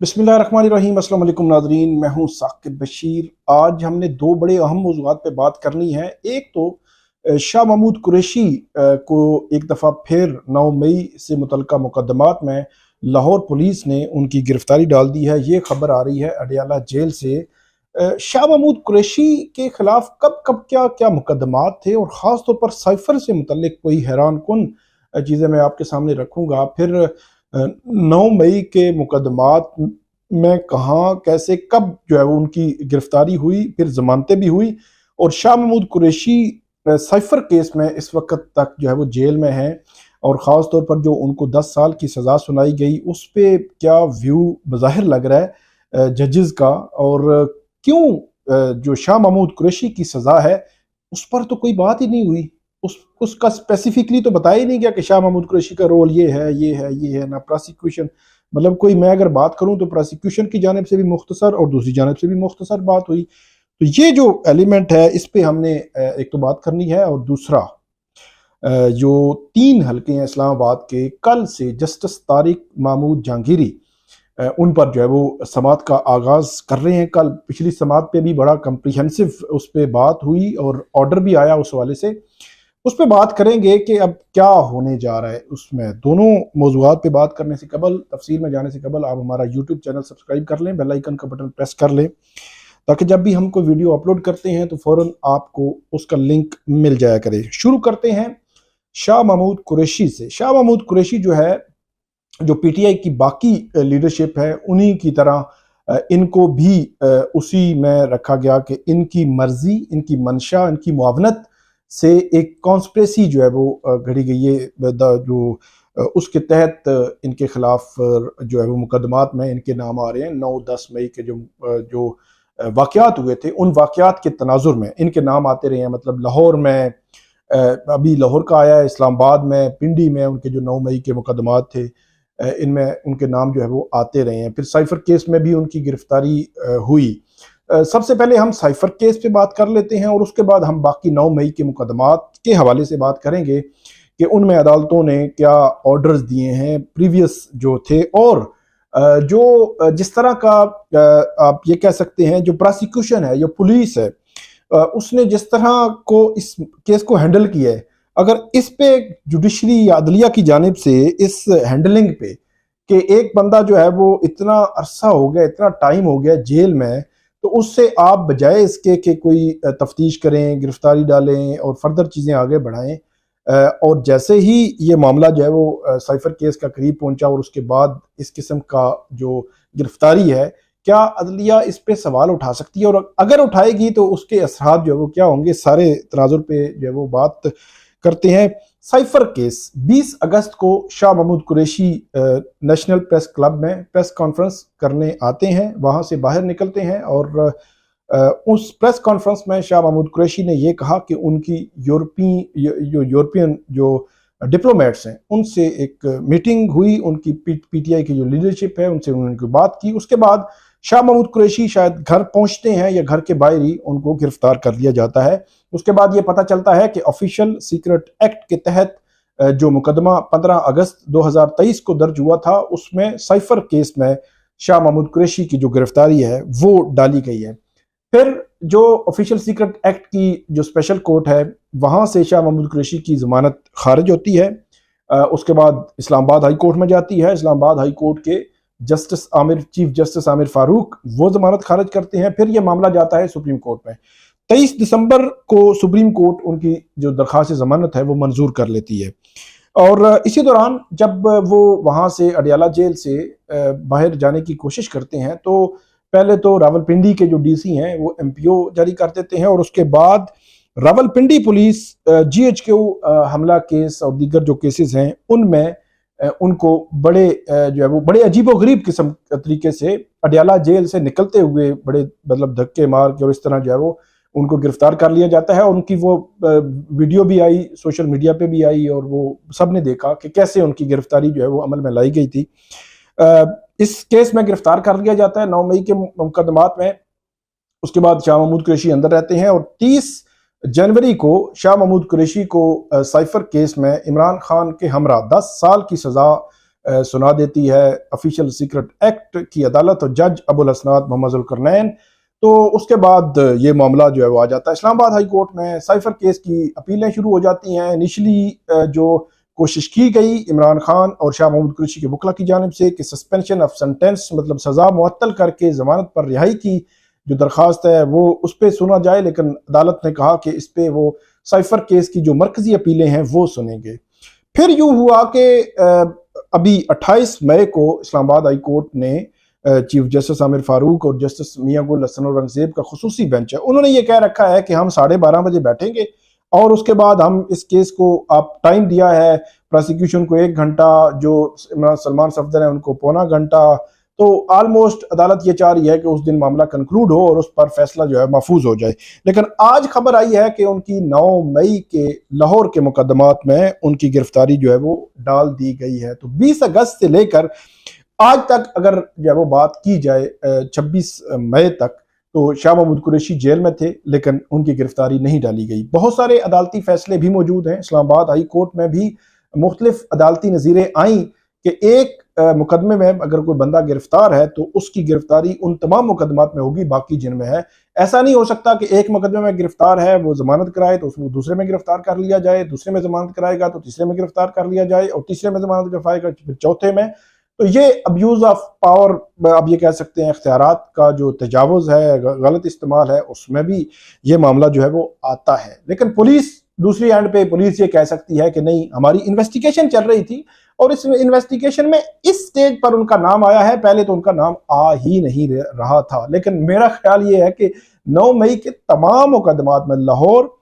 बिस्मिल्लाहिर्रहमानिर्रहीम। अस्सलाम वालेकुम नाज़रीन, मैं हूं साकिब बशीर। आज हमने दो बड़े अहम मौज़ूआत पे बात करनी है। एक तो शाह महमूद कुरैशी को एक दफ़ा फिर 9 मई से मुतल्लिका मुकदमात में लाहौर पुलिस ने उनकी गिरफ्तारी डाल दी है। ये खबर आ रही है अडयाला जेल से। शाह महमूद कुरैशी के खिलाफ कब कब क्या क्या मुकदमात थे और ख़ास तौर पर साइफर से मुतल्लिक कोई हैरान कुन चीज़ें मैं आपके सामने रखूँगा। फिर 9 मई के मुकदमात में कहाँ कैसे कब जो है वो उनकी गिरफ्तारी हुई, फिर जमानतें भी हुई। और शाह महमूद कुरैशी साइफर केस में इस वक्त तक जो है वो जेल में हैं और ख़ास तौर पर जो उनको 10 साल की सज़ा सुनाई गई उस पर क्या व्यू बज़ाहिर लग रहा है जजेस का, और क्यों जो शाह महमूद कुरैशी की सज़ा है उस पर तो कोई बात ही नहीं हुई। उसका स्पेसिफिकली तो बताया ही नहीं गया कि शाह महमूद कुरैशी का रोल ये है ये है ये है ना। प्रोसिक्यूशन मतलब कोई मैं अगर बात करूं तो प्रोसिक्यूशन की जानिब से भी मुख्तसर और दूसरी जानिब से भी मुख्तसर बात हुई। तो ये जो एलिमेंट है इस पे हमने एक तो बात करनी है। और दूसरा जो 3 हल्के हैं इस्लामाबाद के, कल से जस्टिस तारिक महमूद जहांगीरी उन पर जो है वो समात का आगाज कर रहे हैं। कल पिछली समात पे भी बड़ा कंप्रीहेंसिव उस पर बात हुई और ऑर्डर भी आया उस हवाले से। उस पर बात करेंगे कि अब क्या होने जा रहा है। उसमें दोनों मौज़ूआत पे बात करने से कबल, तफसील में जाने से कबल, आप हमारा यूट्यूब चैनल सब्सक्राइब कर लें, बेल आइकन का बटन प्रेस कर लें ताकि जब भी हम कोई वीडियो अपलोड करते हैं तो फ़ौरन आपको उसका लिंक मिल जाया करे। शुरू करते हैं शाह महमूद कुरैशी से। शाह महमूद कुरैशी जो है, जो पीटीआई की बाकी लीडरशिप है उन्हीं की तरह इनको भी उसी में रखा गया कि इनकी मर्जी, इनकी मंशा, इनकी मुआवनत से एक कॉन्स्पिरेसी जो है वो घड़ी गई है, जो उसके तहत इनके खिलाफ जो है वो मुकदमात में इनके नाम आ रहे हैं। 9-10 मई के जो वाक़यात हुए थे उन वाक़यात के तनाजुर में इनके नाम आते रहे हैं। मतलब लाहौर में अभी लाहौर का आया है, इस्लामाबाद में, पिंडी में उनके जो 9 मई के मुकदमात थे इनमें उनके नाम जो है वो आते रहे हैं। फिर साइफर केस में भी उनकी गिरफ्तारी हुई। सबसे पहले हम साइफर केस पे बात कर लेते हैं और उसके बाद हम बाकी 9 मई के मुकदमात के हवाले से बात करेंगे कि उनमें अदालतों ने क्या ऑर्डर्स दिए हैं प्रीवियस जो थे, और जो जिस तरह का आप ये कह सकते हैं जो प्रोसिक्यूशन है, जो पुलिस है, उसने जिस तरह को इस केस को हैंडल किया है, अगर इस पे जुडिशरी या अदलिया की जानिब से इस हैंडलिंग पे कि एक बंदा जो है वो इतना अरसा हो गया, इतना टाइम हो गया जेल में, तो उससे आप बजाय इसके कि कोई तफ्तीश करें, गिरफ्तारी डालें और फर्दर चीज़ें आगे बढ़ाएं, और जैसे ही ये मामला जो है वो साइफर केस का करीब पहुंचा और उसके बाद इस किस्म का जो गिरफ्तारी है, क्या अदलिया इस पे सवाल उठा सकती है और अगर उठाएगी तो उसके असरात जो है वो क्या होंगे, सारे तनाजुर पे जो है वो बात करते हैं। साइफर केस 20 अगस्त को Shah Mahmood Qureshi national press club में प्रेस कॉन्फ्रेंस करने आते हैं, वहां से बाहर निकलते हैं और उस प्रेस कॉन्फ्रेंस में शाह महमूद कुरैशी ने यह कहा कि उनकी यूरोपियन जो डिप्लोमेट्स हैं उनसे एक मीटिंग हुई, उनकी पीटीआई की जो लीडरशिप है उनसे उन्होंने बात की। उसके बाद शाह महमूद कुरैशी शायद घर पहुंचते हैं या घर के बाहर ही उनको गिरफ्तार कर लिया जाता है। उसके बाद ये पता चलता है कि ऑफिशियल सीक्रेट एक्ट के तहत जो मुकदमा 15 अगस्त 2023 को दर्ज हुआ था उसमें साइफर केस में शाह महमूद कुरैशी की जो गिरफ्तारी है वो डाली गई है। फिर जो ऑफिशियल सीक्रेट एक्ट की जो स्पेशल कोर्ट है वहां से शाह महमूद कुरैशी की जमानत खारिज होती है। उसके बाद इस्लामाबाद हाई कोर्ट में जाती है। इस्लामाबाद हाई कोर्ट के चीफ जस्टिस आमिर फारूक वो जमानत खारिज करते हैं। फिर यह मामला जाता है सुप्रीम कोर्ट में। 23 दिसंबर को सुप्रीम कोर्ट उनकी जो दरखास्त जमानत है वो मंजूर कर लेती है। और इसी दौरान जब वो वहां से अडयाला जेल से बाहर जाने की कोशिश करते हैं तो पहले तो रावलपिंडी के जो डीसी हैं वो एमपीओ जारी कर देते हैं और उसके बाद रावलपिंडी पुलिस जीएचक्यू हमला केस और दीगर जो केसेस हैं उनमें उनको बड़े जो है वो बड़े अजीबोगरीब किस्म तरीके से अडयाला जेल से निकलते हुए बड़े मतलब धक्के मार के और इस तरह जो है वो उनको गिरफ्तार कर लिया जाता है। और उनकी वो वीडियो भी आई, सोशल मीडिया पे भी आई और वो सब ने देखा कि कैसे उनकी गिरफ्तारी जो है वो अमल में लाई गई थी। इस केस में गिरफ्तार कर लिया जाता है 9 मई के मुकदमात में। उसके बाद शाह महमूद कुरैशी अंदर रहते हैं और 30 जनवरी को शाह महमूद कुरैशी को साइफर केस में इमरान खान के हमरा 10 साल की सजा सुना देती है ऑफिशियल सीक्रेट एक्ट की अदालत और जज अबुल हसनात मोहम्मद जुल्करनैन। तो उसके बाद ये मामला जो है वो आ जाता है इस्लामाबाद हाई कोर्ट में। साइफर केस की अपीलें शुरू हो जाती हैं। इनिशली जो कोशिश की गई इमरान खान और शाह महमूद कुरैशी के वकला की जानिब से कि सस्पेंशन ऑफ सेंटेंस मतलब सज़ा मुअत्तल करके ज़मानत पर रिहाई की जो दरख्वास्त है वो उस पर सुना जाए, लेकिन अदालत ने कहा कि इस पर वो साइफर केस की जो मरकजी अपीलें हैं वो सुनेंगे। फिर यूँ हुआ कि अभी 28 मई को इस्लामाबाद हाई कोर्ट ने चीफ जस्टिस आमिर फारूक और जस्टिस मियां गुल हसन औरंगजेब का खुसूसी बेंच है, उन्होंने ये कह रखा है कि हम 12:30 बजे बैठेंगे और उसके बाद हम इस केस को आप टाइम दिया है प्रोसिक्यूशन को 1 घंटा, जो सलमान सफदर है उनको पौना घंटा। तो ऑलमोस्ट अदालत ये चाह रही है कि उस दिन मामला कंक्लूड हो और उस पर फैसला जो है महफूज हो जाए। लेकिन आज खबर आई है कि उनकी 9 मई के लाहौर के मुकदमात में उनकी गिरफ्तारी जो है वो डाल दी गई है। तो 20 अगस्त से लेकर आज तक अगर जो है वो बात की जाए 26 मई तक, तो शाह महमूद कुरैशी जेल में थे लेकिन उनकी गिरफ्तारी नहीं डाली गई। बहुत सारे अदालती फैसले भी मौजूद हैं। इस्लामाबाद हाई कोर्ट में भी मुख्तलिफ अदालती नज़ीरें आई कि एक मुकदमे में अगर कोई बंदा गिरफ्तार है तो उसकी गिरफ्तारी उन तमाम मुकदमात में होगी बाकी जिनमें है। ऐसा नहीं हो सकता कि एक मुकदमे में गिरफ्तार है वो जमानत कराए तो उसको दूसरे में गिरफ्तार कर लिया जाए, दूसरे में जमानत कराएगा तो तीसरे में गिरफ्तार कर लिया जाए और तीसरे में जमानत कराएगा फिर चौथे में। तो ये अब्यूज ऑफ पावर, अब ये कह सकते हैं इख्तियारात का जो तजावुज़ है, गलत इस्तेमाल है, उसमें भी ये मामला जो है वो आता है। लेकिन पुलिस दूसरी एंड पे पुलिस ये कह सकती है कि नहीं, हमारी इन्वेस्टिगेशन चल रही थी और इस इन्वेस्टिगेशन में इस स्टेज पर उनका नाम आया है, पहले तो उनका नाम आ ही नहीं रहा था। लेकिन मेरा ख्याल ये है कि 9 मई के तमाम मुकदमात में लाहौर,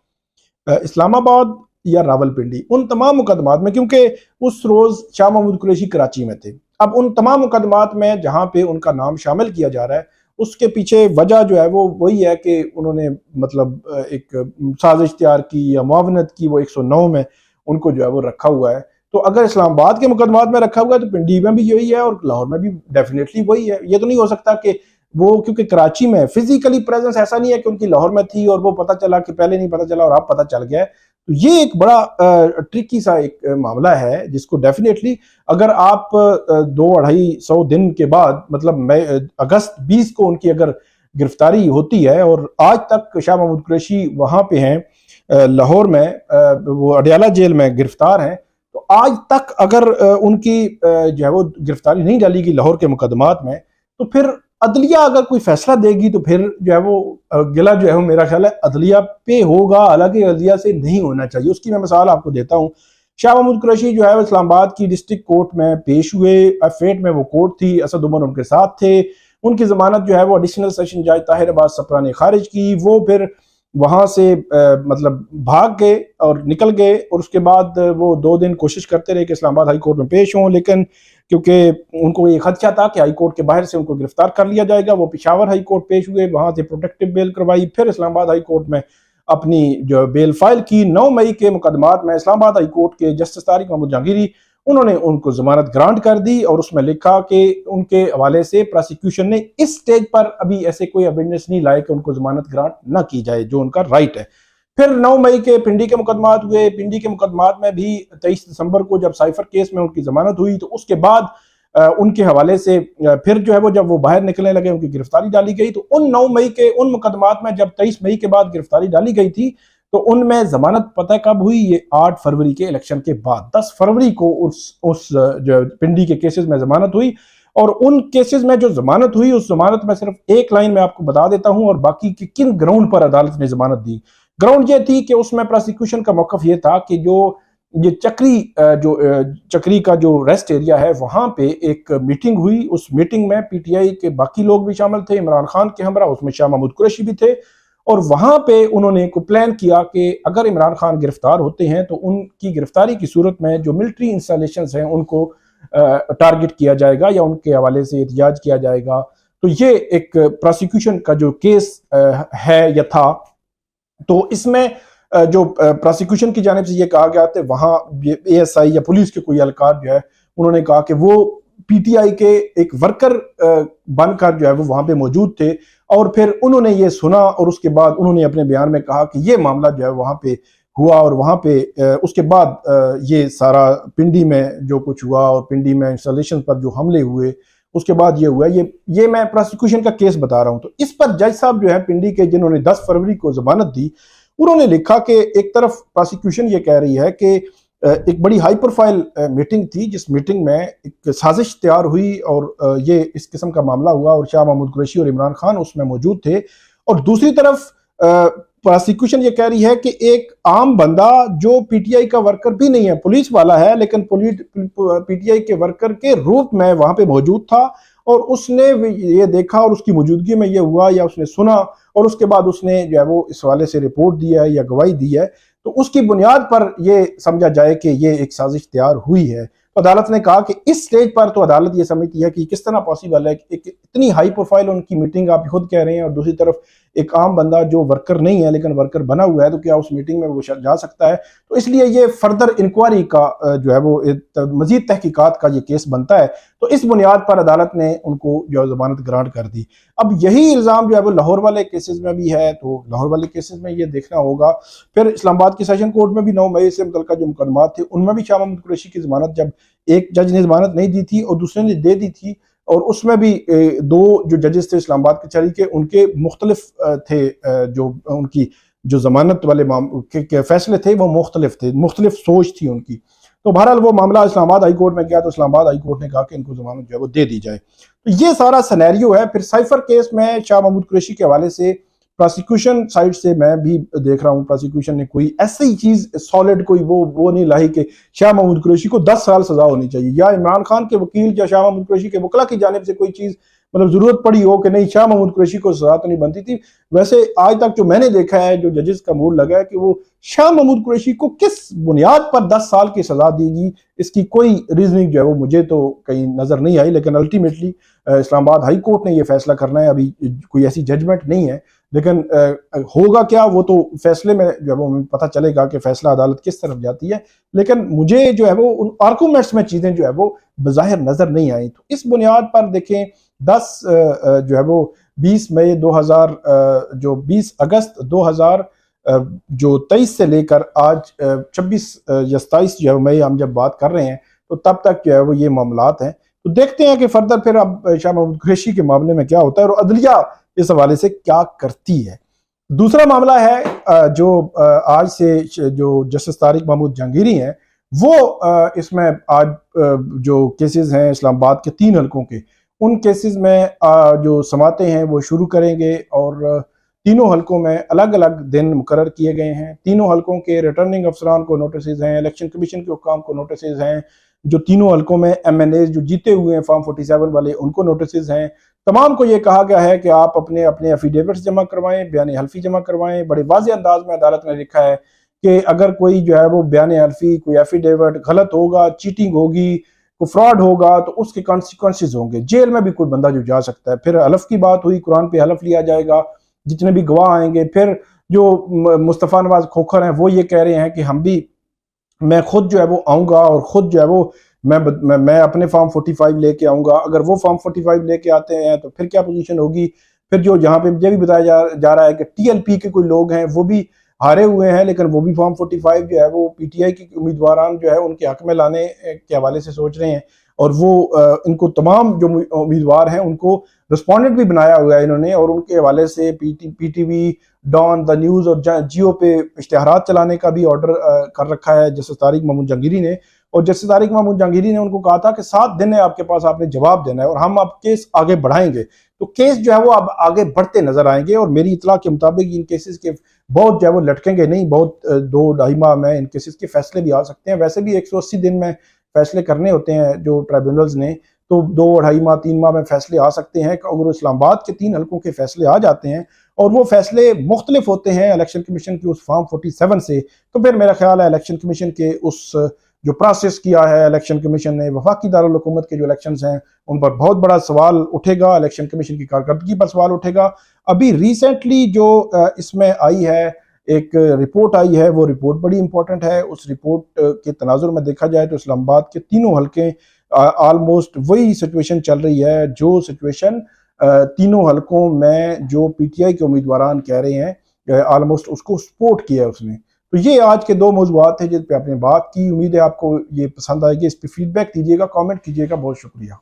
इस्लामाबाद या रावलपिंडी, उन तमाम मुकदमात में, क्योंकि उस रोज शाह महमूद कुरैशी कराची में थे, अब उन तमाम मुकदमात में जहां पे उनका नाम शामिल किया जा रहा है उसके पीछे वजह जो है वो वही है कि उन्होंने मतलब एक साजिश तैयार की या मुआवनत की, वो 109 में उनको जो है वो रखा हुआ है। तो अगर इस्लामाबाद के मुकदमात में रखा हुआ है तो पिंडी में भी यही है और लाहौर में भी डेफिनेटली वही है। ये तो नहीं हो सकता कि वो, क्योंकि कराची में फिजिकली प्रेजेंस ऐसा नहीं है कि उनकी लाहौर में थी और वो पता चला कि पहले नहीं पता चला और अब पता चल गया है। तो ये एक बड़ा ट्रिकी सा एक मामला है जिसको डेफिनेटली अगर आप 2-250 दिन के बाद मतलब अगस्त 20 को उनकी अगर गिरफ्तारी होती है और आज तक शाह महमूद कुरैशी वहां पे हैं लाहौर में, वो अडयाला जेल में गिरफ्तार हैं, तो आज तक अगर उनकी जो है वो गिरफ्तारी नहीं डाली गई लाहौर के मुकदमात में, तो फिर अदलिया अगर कोई फैसला देगी तो फिर जो है वो गिला जो है वो मेरा ख्याल है अदलिया पे होगा, हालांकि अदलिया से नहीं होना चाहिए। उसकी मैं मिसाल आपको देता हूँ। शाह महमूद कुरैशी जो है वो इस्लामाबाद की डिस्ट्रिक्ट कोर्ट में पेश हुए, F8 में वो कोर्ट थी, असद उमर उनके साथ थे, उनकी जमानत जो है वो एडिशनल सेशन जज ताहिर अब्बास सप्रा ने खारिज की। वो फिर वहां से मतलब भाग गए और निकल गए और उसके बाद वो 2 दिन कोशिश करते रहे कि इस्लामाबाद हाई कोर्ट में पेश हों, लेकिन क्योंकि उनको ये खदशा था कि हाई कोर्ट के बाहर से उनको गिरफ्तार कर लिया जाएगा, वो पेशावर हाई कोर्ट पेश हुए, वहां से प्रोटेक्टिव बेल करवाई, फिर इस्लामाबाद हाई कोर्ट में अपनी जो बेल फाइल की। 9 मई के मुकदमात में इस्लामाबाद हाई कोर्ट के जस्टिस तारिक महमूद जहांगीरी उन्होंने उनको जमानत ग्रांट कर दी और उसमें लिखा कि उनके हवाले से प्रोसिक्यूशन ने इस स्टेज पर अभी ऐसे कोई एविडेंस नहीं लाए कि उनको जमानत ग्रांट ना की जाए, जो उनका राइट है। फिर 9 मई के पिंडी के मुकदमात हुए। पिंडी के मुकदमात में भी 23 दिसंबर को जब साइफर केस में उनकी जमानत हुई तो उसके बाद उनके हवाले से फिर जो है वो जब वो बाहर निकलने लगे उनकी गिरफ्तारी डाली गई। तो उन 9 मई के उन मुकदमात में जब 23 मई के बाद गिरफ्तारी डाली गई थी तो उनमें जमानत पता कब हुई, ये 8 फरवरी के इलेक्शन के बाद 10 फरवरी को उस जो पिंडी के केसेस में जमानत हुई। और उन केसेस में जो जमानत हुई उस जमानत में सिर्फ एक लाइन में आपको बता देता हूं और बाकी की किन ग्राउंड पर अदालत ने जमानत दी। ग्राउंड ये थी कि उसमें प्रोसिक्यूशन का मौकफ ये था कि जो ये चक्री का जो रेस्ट एरिया है वहां पे एक मीटिंग हुई, उस मीटिंग में पीटीआई के बाकी लोग भी शामिल थे, इमरान खान के हमरा, उसमें शाह महमूद कुरैशी भी थे। और वहां पे उन्होंने को प्लान किया कि अगर इमरान खान गिरफ्तार होते हैं तो उनकी गिरफ्तारी की सूरत में जो मिलिट्री इंस्टॉलेशंस हैं उनको टारगेट किया जाएगा या उनके हवाले से एहतजाज किया जाएगा। तो ये एक प्रोसिक्यूशन का जो केस है या था, तो इसमें जो प्रोसिक्यूशन की जानिब से ये कहा गया था, वहां एएसआई या पुलिस के कोई एहलकार जो है उन्होंने कहा कि वो पीटीआई के एक वर्कर बनकर जो है वो वहां पे मौजूद थे और फिर उन्होंने ये सुना और उसके बाद उन्होंने अपने बयान में कहा कि ये मामला जो है वहां पे हुआ और वहाँ पे उसके बाद ये सारा पिंडी में जो कुछ हुआ और पिंडी में इंस्टॉलेशन पर जो हमले हुए उसके बाद ये हुआ। ये मैं प्रोसिक्यूशन का केस बता रहा हूँ। तो इस पर जज साहब जो है पिंडी के, जिन्होंने 10 फरवरी को जमानत दी, उन्होंने लिखा कि एक तरफ प्रोसिक्यूशन ये कह रही है कि एक बड़ी हाई प्रोफाइल मीटिंग थी, जिस मीटिंग में एक साजिश तैयार हुई और ये इस किस्म का मामला हुआ और शाह महमूद कुरैशी और इमरान खान उसमें मौजूद थे। और दूसरी तरफ प्रोसिक्यूशन ये कह रही है कि एक आम बंदा जो पीटीआई का वर्कर भी नहीं है, पुलिस वाला है, लेकिन पीटीआई के वर्कर के रूप में वहां पे मौजूद था और उसने ये देखा और उसकी मौजूदगी में ये हुआ या उसने सुना और उसके बाद उसने जो है वो इस हवाले से रिपोर्ट दी है या गवाही दी है, तो उसकी बुनियाद पर यह समझा जाए कि ये एक साजिश तैयार हुई है। तो अदालत ने कहा कि इस स्टेज पर तो अदालत ये समझती है कि किस तरह पॉसिबल है कि एक इतनी हाई प्रोफाइल उनकी मीटिंग, आप खुद कह रहे हैं, और दूसरी तरफ एक आम बंदा जो वर्कर नहीं है लेकिन वर्कर बना हुआ है, तो क्या उस मीटिंग में वो जा सकता है? तो इसलिए ये फर्दर इंक्वायरी का जो है वो मजीद तहकीकात का ये केस बनता है। तो इस बुनियाद पर अदालत ने उनको जो जमानत ग्रांट कर दी। अब यही इल्ज़ाम जो है वो लाहौर वाले केसेस में भी है, तो लाहौर वाले केसेस में ये देखना होगा। फिर इस्लामाबाद की सेशन कोर्ट में भी 9 मई से मुतल्लिका जो मुकदमात थे उनमें भी शाह महमूद कुरैशी की जमानत, जब एक जज ने जमानत नहीं दी थी और दूसरे ने दे दी थी, और उसमें भी 2 जो जजेस थे इस्लामाबाद के चली के, उनके मुख्तलिफ थे, जो उनकी जो जमानत वाले के फैसले थे वो मुख्तलिफ थे, मुख्तलिफ सोच थी उनकी। तो बहरहाल वो मामला इस्लामाबाद हाई कोर्ट में गया, तो इस्लामाबाद हाई कोर्ट ने कहा कि इनको जमानत जो है वो दे दी जाए। तो ये सारा सिनेरियो है। फिर साइफर केस में शाह महमूद कुरैशी के हवाले से प्रोसिक्यूशन साइड से मैं भी देख रहा हूँ, प्रोसिक्यूशन ने कोई ऐसी चीज सॉलिड कोई वो नहीं लाई कि शाह महमूद कुरैशी को 10 साल सजा होनी चाहिए, या इमरान खान के वकील या शाह महमूद कुरैशी के वकला की जानिब से कोई चीज मतलब जरूरत पड़ी हो कि नहीं शाह महमूद कुरैशी को सजा तो नहीं बनती थी। वैसे आज तक जो मैंने देखा है, जो जजेस का मूड लगा है कि वो शाह महमूद कुरैशी को किस बुनियाद पर 10 साल की सजा देगी, इसकी कोई रीजनिंग जो है वो मुझे तो कहीं नजर नहीं आई। लेकिन अल्टीमेटली इस्लामाबाद हाई कोर्ट ने ये फैसला करना है, अभी कोई ऐसी जजमेंट नहीं है, लेकिन होगा क्या वो तो फैसले में जो है वो पता चलेगा कि फैसला अदालत किस तरफ जाती है। लेकिन मुझे जो है वो उन आर्गूमेंट्स में चीजें जो है वो बज़ाहिर नजर नहीं आई। तो इस बुनियाद पर देखें 10 जो है वो 20 मई 2000 जो 20 अगस्त 2000 जो 23 से लेकर आज 26 या 27 जो है मई हम जब बात कर रहे हैं, तो तब तक जो है वो ये मामलात हैं। तो देखते हैं कि फर्दर फिर अब शाह महमूद कुरैशी के मामले में क्या होता है और अदलिया इस हवाले से क्या करती है। दूसरा मामला है जो आज से जो जस्टिस तारिक महमूद जहांगीरी हैं, वो इसमें आज जो केसेस हैं इस्लामाबाद के 3 हलकों के, उन केसेस में जो समातें हैं वो शुरू करेंगे और तीनों हलकों में अलग अलग दिन मुकर्रर किए गए हैं। तीनों हलकों के रिटर्निंग अफसरान को नोटिस हैं, इलेक्शन कमीशन के हुक्काम को नोटिस हैं, जो तीनों हलकों में MNAs जो जीते हुए हैं फॉर्म 47 वाले उनको नोटिस हैं। तमाम को ये कहा गया है कि आप अपने अपने एफिडेविट्स जमा करवाएं, बयान हल्फी जमा करवाएं। बड़े वाज़ेह अंदाज में अदालत ने लिखा है कि अगर कोई जो है वो बयान हल्फी, कोई एफिडेविट गलत होगा, चीटिंग होगी, कोई फ्रॉड होगा, तो उसके कॉन्सिक्वेंसेज होंगे, जेल में भी कोई बंदा जो जा सकता है। फिर हलफ की बात हुई, कुरान पे हलफ लिया जाएगा, जितने भी गवाह आएंगे। फिर जो मुस्तफ़ा नवाज खोखर हैं वो ये कह रहे हैं कि मैं खुद जो है वो आऊँगा और खुद जो है वो मैं अपने फॉर्म 45 लेके आऊँगा। अगर वो फॉर्म 45 लेके आते हैं तो फिर क्या पोजीशन होगी। फिर जो यहाँ पे ये भी बताया जा रहा है कि TLP के कोई लोग हैं वो भी हारे हुए हैं, लेकिन वो भी फॉर्म 45 जो है वो PTI के उम्मीदवारान जो है उनके हक में लाने के हवाले से सोच रहे हैं। और वो इनको तमाम जो उम्मीदवार हैं उनको रिस्पॉन्डेंट भी बनाया हुआ है इन्होंने, और उनके हवाले से PTV, डॉन, द न्यूज़ और जियो पे इश्तिहारात चलाने का भी ऑर्डर कर रखा है जस्टिस तारिक महमूद जहांगीरी ने। और जस्टिस तारिक महमूद जहांगीरी ने उनको कहा था कि 7 दिन है आपके पास, आपने जवाब देना है और हम आप केस आगे बढ़ाएंगे। तो केस जो है वो अब आगे बढ़ते नजर आएंगे और मेरी इतला के मुताबिक इन केसेस के बहुत जो है वो लटकेंगे नहीं, बहुत 2-2.5 माह में इन केसेस के फैसले भी आ सकते हैं। वैसे भी 180 दिन में फैसले करने होते हैं जो ट्राइब्यूनल्स ने, तो 2-2.5 माह 3 माह में फैसले आ सकते हैं। अगर इस्लामाबाद के 3 हलकों के फैसले आ जाते हैं और वो फैसले मुख्तलिफ होते हैं इलेक्शन कमीशन की उस फॉर्म 47 से, तो फिर मेरा ख्याल है इलेक्शन कमीशन के उस जो प्रोसेस किया है इलेक्शन कमीशन ने, वफाकी दारुल हुकूमत के जो इलेक्शंस हैं उन पर बहुत बड़ा सवाल उठेगा, इलेक्शन कमीशन की कारकर्दगी पर सवाल उठेगा। अभी रिसेंटली जो इसमें आई है, एक रिपोर्ट आई है, वो रिपोर्ट बड़ी इंपॉर्टेंट है। उस रिपोर्ट के तनाजुर में देखा जाए तो इस्लामाबाद के तीनों हलके ऑलमोस्ट वही सिचुएशन चल रही है जो सिचुएशन तीनों हलकों में जो PTI के उम्मीदवार कह रहे हैं, ऑलमोस्ट उसको सपोर्ट किया है उसने। तो ये आज के दो मौजूआत थे जिन पे आपने बात की। उम्मीद है आपको ये पसंद आएगी। इस पर फीडबैक दीजिएगा, कमेंट कीजिएगा। बहुत शुक्रिया।